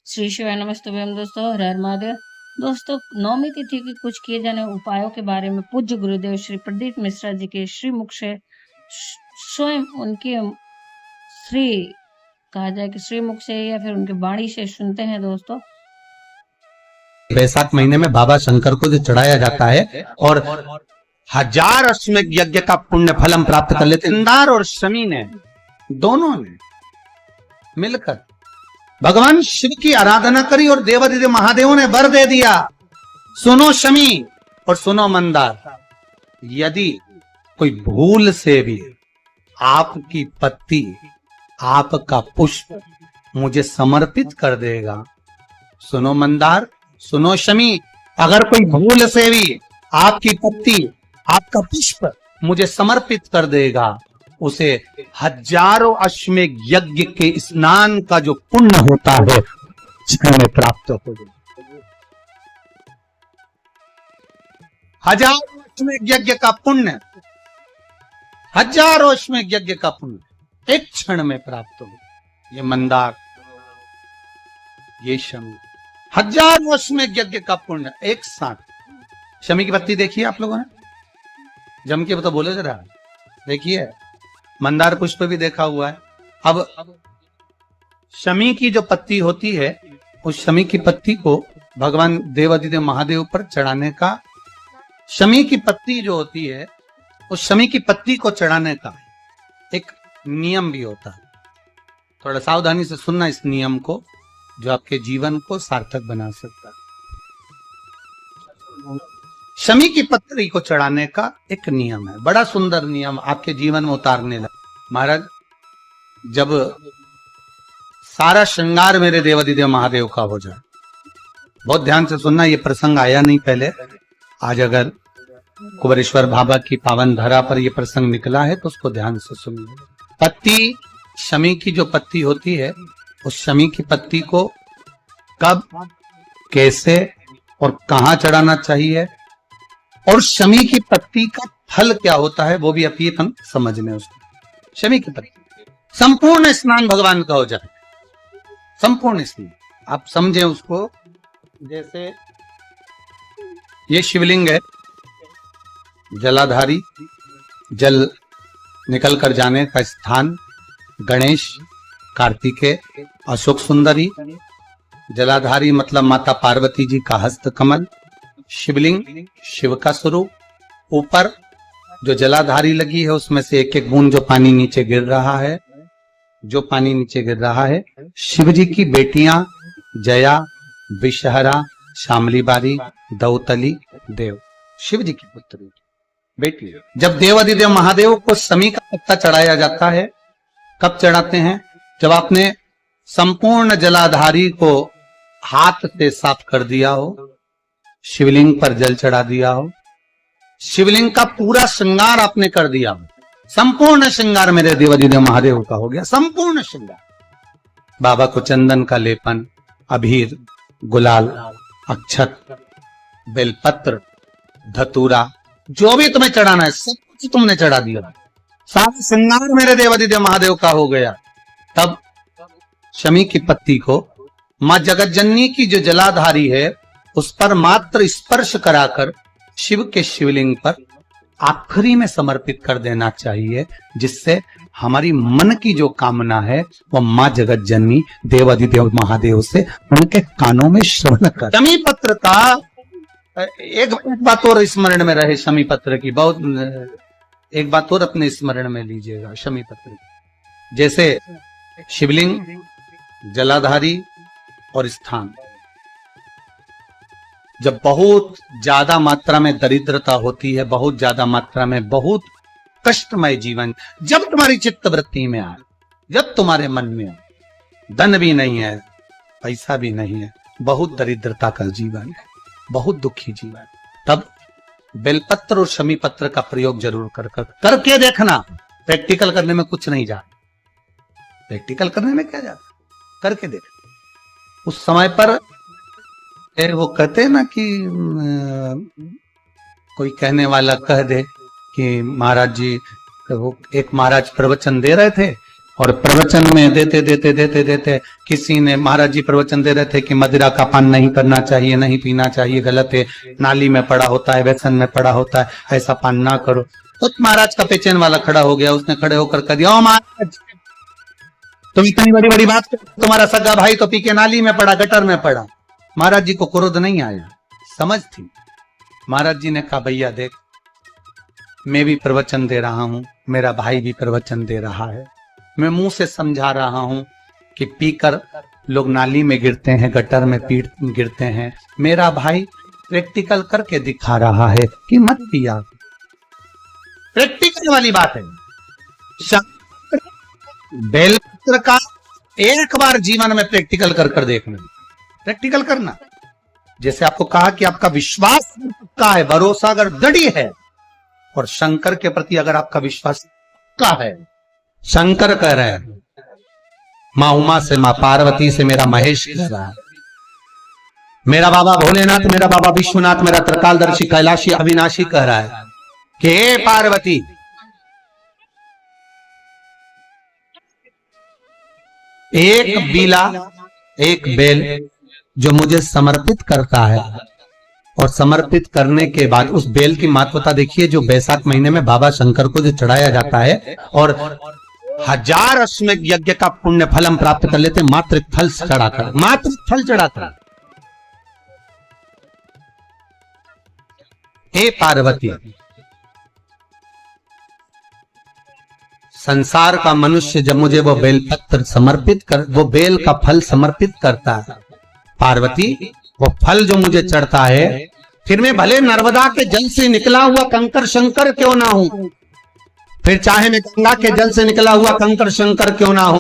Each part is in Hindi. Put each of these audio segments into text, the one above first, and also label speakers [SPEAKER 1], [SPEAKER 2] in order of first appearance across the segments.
[SPEAKER 1] श्री शिवाय नमस्तुभ्यम दोस्तों, हर हर महादेव। दोस्तों, नवमी तिथि के कुछ किए जाने उपायों के बारे में पूज्य गुरुदेव श्री प्रदीप मिश्रा जी के श्रीमुख से स्वयं उनके श्री कहा जाए कि श्रीमुख से या फिर उनके वाणी से सुनते हैं दोस्तों।
[SPEAKER 2] वैशाख महीने में बाबा शंकर को जो चढ़ाया जाता है और 1000 अश्वमेध यज्ञ का पुण्य फल हम प्राप्त कर लेते। इंदार और शमी ने दोनों ने मिलकर भगवान शिव की आराधना करी और देवादिदेव महादेव ने वर दे दिया। सुनो शमी और सुनो मंदार, यदि कोई भूल से भी आपकी पत्ती, आपका पुष्प मुझे समर्पित कर देगा, सुनो मंदार, सुनो शमी, अगर कोई भूल से भी आपकी पत्ती, आपका पुष्प मुझे समर्पित कर देगा, उसे 1000 अश्वमेध यज्ञ के स्नान का जो पुण्य होता है क्षण में प्राप्त हो जाएगा। 1000 अश्वमेध यज्ञ का पुण्य, 1000 अश्वमेध यज्ञ का पुण्य एक क्षण में प्राप्त हो। ये मंदार, ये शमी, 1000 अश्वमेध यज्ञ का पुण्य एक साथ। शमी की पत्ती देखिए आप लोगों ने, जम के तो बोले जरा, देखिए मंदार पुष्प भी देखा हुआ है। अब शमी की जो पत्ती होती है, उस शमी की पत्ती को भगवान देवादिदेव महादेव पर चढ़ाने का, शमी की पत्ती जो होती है उस शमी की पत्ती को चढ़ाने का एक नियम भी होता है। थोड़ा सावधानी से सुनना इस नियम को, जो आपके जीवन को सार्थक बना सकता है। शमी की पत्ती को चढ़ाने का एक नियम है, बड़ा सुंदर नियम, आपके जीवन में उतारने लगा। महाराज, जब सारा श्रृंगार मेरे देवादिदेव महादेव का हो जाए, बहुत ध्यान से सुनना, ये प्रसंग आया नहीं पहले, आज अगर कुबेरेश्वर बाबा की पावन धरा पर यह प्रसंग निकला है तो उसको ध्यान से सुनिए। पत्ती, शमी की जो पत्ती होती है, उस शमी की पत्ती को कब, कैसे और कहां चढ़ाना चाहिए, और शमी की पत्ती का फल क्या होता है, वो भी अभी हम समझ लें। उसको शमी की पत्ती, संपूर्ण स्नान भगवान का हो जाए, संपूर्ण स्नान आप समझें उसको। जैसे ये शिवलिंग है, जलाधारी, जल निकल कर जाने का स्थान, गणेश, कार्तिकेय, अशोक सुंदरी, जलाधारी मतलब माता पार्वती जी का हस्त कमल, शिवलिंग शिव का स्वरूप, ऊपर जो जलाधारी लगी है उसमें से एक एक बूंद जो पानी नीचे गिर रहा है, जो पानी नीचे गिर रहा है, शिव जी की बेटियां जया, विषहरा, शामली बारी, दौतली, देव, शिव जी की पुत्री बेटी। जब देवादिदेव महादेव को शमी का पत्ता चढ़ाया जाता है, कब चढ़ाते हैं, जब आपने संपूर्ण जलाधारी को हाथ से साफ कर दिया हो, शिवलिंग पर जल चढ़ा दिया हो, शिवलिंग का पूरा श्रृंगार आपने कर दिया हो, संपूर्ण श्रृंगार मेरे देवादिदेव महादेव का हो गया, संपूर्ण श्रृंगार। बाबा को चंदन का लेपन, अबीर, गुलाल, अक्षत, बेलपत्र, धतूरा, जो भी तुम्हें चढ़ाना है सब कुछ तुमने चढ़ा दिया, सारा श्रृंगार मेरे देवादिदेव महादेव का हो गया। तब शमी की पत्ती को मां जगत जननी की जो जलाधारी है उस पर मात्र स्पर्श कराकर शिव के शिवलिंग पर आखिरी में समर्पित कर देना चाहिए, जिससे हमारी मन की जो कामना है वो मां जगत जननी देवादिदेव महादेव से उनके कानों में श्रवण कर। शमी पत्र का एक बात और स्मरण में रहे, शमी पत्र की बहुत एक बात और अपने स्मरण में लीजिएगा। शमी पत्र की जैसे शिवलिंग, जलाधारी और स्थान, जब बहुत ज्यादा मात्रा में दरिद्रता होती है, बहुत ज्यादा मात्रा में बहुत कष्टमय जीवन, जब तुम्हारी चित्त वृत्ति में आए, जब तुम्हारे मन में आए, धन भी नहीं है, पैसा भी नहीं है, बहुत दरिद्रता का जीवन है, बहुत दुखी जीवन, तब बेलपत्र और शमी पत्र का प्रयोग जरूर करके देखना। प्रैक्टिकल करने में कुछ नहीं जाता, प्रैक्टिकल करने में क्या जाता, करके देख। उस समय पर वो कहते हैं ना कि कोई कहने वाला कह दे कि महाराज जी, वो एक महाराज प्रवचन दे रहे थे और प्रवचन में देते देते देते देते किसी ने, महाराज जी प्रवचन दे रहे थे कि मदिरा का पान नहीं करना चाहिए, नहीं पीना चाहिए, गलत है, नाली में पड़ा होता है, व्यसन में पड़ा होता है, ऐसा पान ना करो। तो महाराज का पेचेन वाला खड़ा हो गया, उसने खड़े होकर कह दिया, ओ महाराज तुम इतनी बड़ी बड़ी बात, तुम्हारा सगा भाई तो पी के नाली में पड़ा, गटर में पड़ा। महाराज जी को क्रोध नहीं आया, समझ थी। महाराज जी ने कहा, भैया देख, मैं भी प्रवचन दे रहा हूं, मेरा भाई भी प्रवचन दे रहा है, मैं मुंह से समझा रहा हूं कि पीकर लोग नाली में गिरते हैं, गटर में पीट गिरते हैं। मेरा भाई प्रैक्टिकल करके दिखा रहा है कि मत पिया। प्रैक्टिकल वाली बात है। बेलपत्र का एक बार जीवन में प्रैक्टिकल कर कर देखना, प्रैक्टिकल करना। जैसे आपको कहा कि आपका विश्वास का है, भरोसा अगर दृढ़ है, और शंकर के प्रति अगर आपका विश्वास का है, शंकर कह रहे हैं, मां उमा से, मां पार्वती से, मेरा महेश कह रहा है, मेरा बाबा भोलेनाथ, मेरा बाबा विश्वनाथ, मेरा त्रिकालदर्शी कैलाशी अविनाशी कह रहा है कि हे पार्वती, एक बीला, एक बेल जो मुझे समर्पित करता है, और समर्पित करने के बाद उस बेल की महत्वता देखिए, जो बैसाख महीने में बाबा शंकर को जो चढ़ाया जाता है, और 1000 अश्वमेध यज्ञ का पुण्य फल हम प्राप्त कर लेते, मात्र फल चढ़ाकर, मात्र फल चढ़ाकर। हे पार्वती, संसार का मनुष्य जब मुझे वो बेलपत्र समर्पित कर, वो बेल का फल समर्पित करता है, पार्वती वो फल जो मुझे चढ़ता है, फिर मैं भले नर्मदा के जल से निकला हुआ कंकर शंकर क्यों ना हूं, फिर चाहे मैं गंगा के जल से निकला हुआ कंकर शंकर क्यों ना हूं,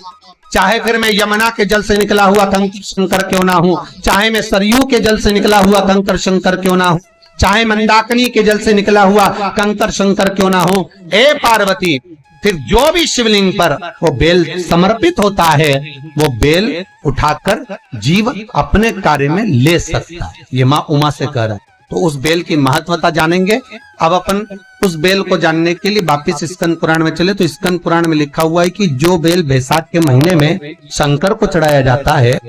[SPEAKER 2] चाहे फिर मैं यमुना के जल से निकला हुआ कंकर शंकर क्यों ना हूं, चाहे मैं सरयू के जल से निकला हुआ कंकर शंकर क्यों ना हूं, चाहे मंदाकिनी के जल से निकला हुआ कंकर शंकर क्यों ना हूं, हे पार्वती, फिर जो भी शिवलिंग पर वो बेल समर्पित होता है, वो बेल उठाकर जीव अपने कार्य में ले सकता है। ये मां उमा से कह रहा है। तो उस बेल की महत्वता जानेंगे। अब अपन उस बेल को जानने के लिए वापिस स्कंद पुराण में चले, तो स्कंद पुराण में लिखा हुआ है कि जो बेल बैसाख के महीने में शंकर को चढ़ाया जाता है,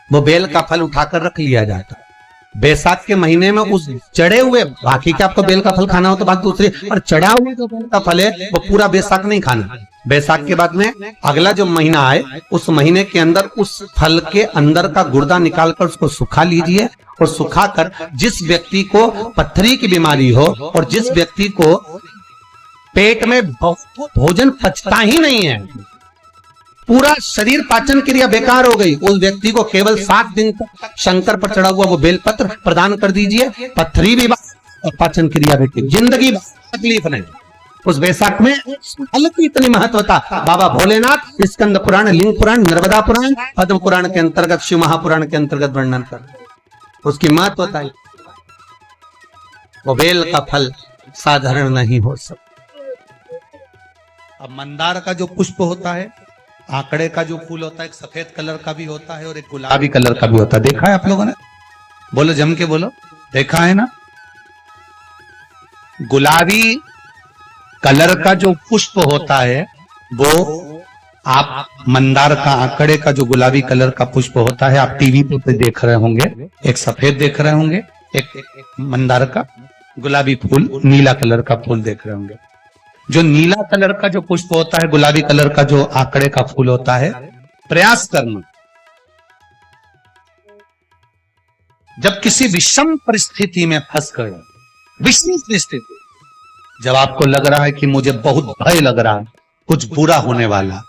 [SPEAKER 2] वो बेल का फल उठाकर रख लिया जाता है। बैसाख के महीने में उस चढ़े हुए, बाकी के आपको बेल का फल खाना हो तो बात दूसरी, और चढ़ा हुआ जो बेल का फल है वो पूरा बैसाख नहीं खाना। बैसाख के बाद में अगला जो महीना आए, उस महीने के अंदर उस फल के अंदर का गुर्दा निकालकर उसको सुखा लीजिए, और सुखाकर जिस व्यक्ति को पथरी की बीमारी हो, और जिस व्यक्ति को पेट में भोजन पचता ही नहीं है, पूरा शरीर पाचन क्रिया बेकार हो गई, उस व्यक्ति को केवल 7 दिन तक शंकर पर चढ़ा हुआ वो बेलपत्र प्रदान कर दीजिए। पथरी भी और पाचन क्रिया भी, जिंदगी तकलीफ नहीं। उस बैसाख में फल की इतनी महत्वता बाबा भोलेनाथ स्कंद पुराण, लिंग पुराण, नर्मदा पुराण, पद्म पुराण के अंतर्गत, शिव महापुराण के अंतर्गत वर्णन कर, उसकी महत्वता। वो बेल का फल साधारण नहीं हो सकता। अब मंदार का जो पुष्प होता है, आंकड़े का जो फूल होता है, एक सफेद कलर का भी होता है और एक गुलाबी कलर का भी होता है। देखा है आप लोगों ने? बोलो, जम के बोलो, देखा है ना? गुलाबी कलर का जो पुष्प होता है, वो आप मंदार का, आंकड़े का जो गुलाबी कलर का पुष्प होता है, आप टीवी पे देख रहे होंगे, एक सफेद देख रहे होंगे, एक मंदार का गुलाबी फूल, नीला कलर का फूल देख रहे होंगे। जो नीला कलर का जो पुष्प होता है, गुलाबी कलर का जो आंकड़े का फूल होता है, प्रयास करना, जब किसी विषम परिस्थिति में फंस गए, विषम परिस्थिति, जब आपको लग रहा है कि मुझे बहुत भय लग रहा है, कुछ बुरा होने वाला,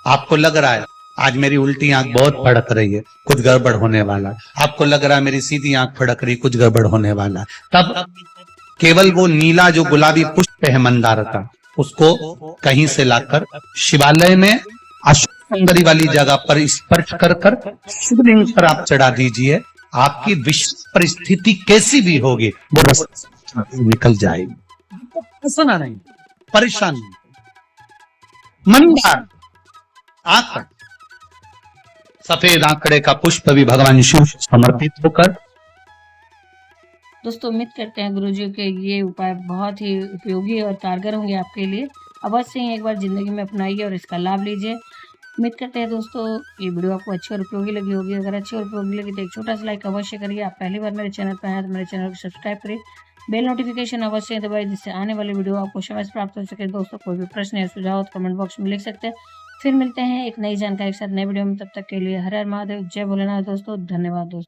[SPEAKER 2] आपको लग रहा है आज मेरी उल्टी आंख बहुत फड़क रही है, कुछ गड़बड़ होने वाला, आपको लग रहा है मेरी सीधी आंख फड़क रही, कुछ गड़बड़ होने वाला, तब केवल वो नीला जो गुलाबी पुष्प है मंदार का, उसको कहीं से लाकर शिवालय में अशोक सुंदरी वाली जगह पर स्पर्श कर कर शिवलिंग पर आप चढ़ा दीजिए। आपकी विषम परिस्थिति कैसी भी होगी, वो रास्ता निकल जाएगी, हंसना नहीं, परेशान नहीं। मंदार आंकड़ा, सफेद आंकड़े का पुष्प भी भगवान शिव समर्पित होकर।
[SPEAKER 1] दोस्तों, उम्मीद करते हैं गुरुजी के ये उपाय बहुत ही उपयोगी और कारगर होंगे आपके लिए। अवश्य ही एक बार ज़िंदगी में अपनाइए और इसका लाभ लीजिए। उम्मीद करते हैं दोस्तों ये वीडियो आपको अच्छी और उपयोगी लगी होगी। अगर अच्छी और उपयोगी लगी तो एक छोटा सा लाइक अवश्य करिए। आप पहली बार मेरे चैनल पर हैं तो मेरे चैनल को सब्सक्राइब करिए, बेल नोटिफिकेशन अवश्य दबाइए जिससे आने वाली वीडियो आपको समय से प्राप्त हो सके। दोस्तों कोई भी प्रश्न या सुझाव तो कमेंट बॉक्स में लिख सकते हैं। फिर मिलते हैं एक नई जानकारी के साथ नए वीडियो में, तब तक के लिए हर हर महादेव, जय भोलेनाथ दोस्तों, धन्यवाद दोस्तों।